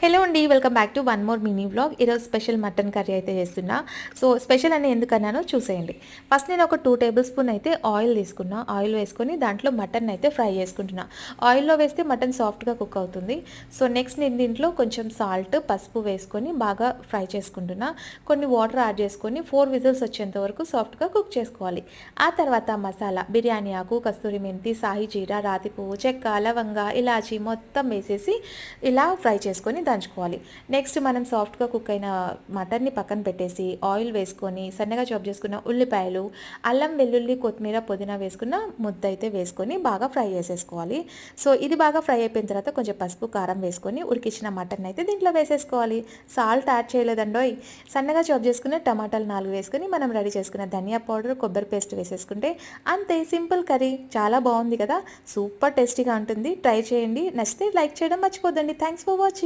Hello అండి, welcome back to one more mini vlog. ఈరోజు special mutton curry అయితే చేస్తున్నా. సో స్పెషల్ అని ఎందుకన్నానో చూసేయండి. ఫస్ట్ నేను ఒక 2 టేబుల్ స్పూన్ అయితే ఆయిల్ తీసుకున్నా. ఆయిల్ వేసుకొని దాంట్లో మటన్ అయితే ఫ్రై చేసుకుంటున్నా. ఆయిల్లో వేస్తే మటన్ సాఫ్ట్గా కుక్ అవుతుంది. సో నెక్స్ట్ నేను దీంట్లో కొంచెం సాల్ట్, పసుపు వేసుకొని బాగా ఫ్రై చేసుకుంటున్నా. కొన్ని వాటర్ యాడ్ చేసుకొని 4 విజిల్స్ వచ్చేంత వరకు సాఫ్ట్గా కుక్ చేసుకోవాలి. ఆ తర్వాత మసాలా, బిర్యానీ ఆకు, కస్తూరి మెంతి, సాహి జీరా, రాతి పువ్వు, చెక్క, లవంగ, ఇలాచి మొత్తం వేసేసి ఇలా ఫ్రై చేసుకొని దంచుకోవాలి. నెక్స్ట్ మనం సాఫ్ట్గా కుక్ అయిన మటన్ని పక్కన పెట్టేసి ఆయిల్ వేసుకొని సన్నగా చాప్ చేసుకున్న ఉల్లిపాయలు, అల్లం వెల్లుల్లి, కొత్తిమీర, పుదీనా వేసుకున్న ముద్ద అయితే వేసుకొని బాగా ఫ్రై చేసేసుకోవాలి. సో ఇది బాగా ఫ్రై అయిపోయిన తర్వాత కొంచెం పసుపు, కారం వేసుకొని ఉడికించిన మటన్ అయితే దీంట్లో వేసేసుకోవాలి. సాల్ట్ యాడ్ చేయలేదండోయ్. సన్నగా చాప్ చేసుకున్న టమాటాలు 4 వేసుకొని మనం రెడీ చేసుకున్న ధనియా పౌడర్, కొబ్బరి పేస్ట్ వేసేసుకుంటే అంతే, సింపుల్ కర్రీ. చాలా బాగుంది కదా, సూపర్ టేస్టీగా ఉంటుంది. ట్రై చేయండి. నచ్చితే లైక్ చేయడం మర్చిపోద్దండి. Thanks for watching.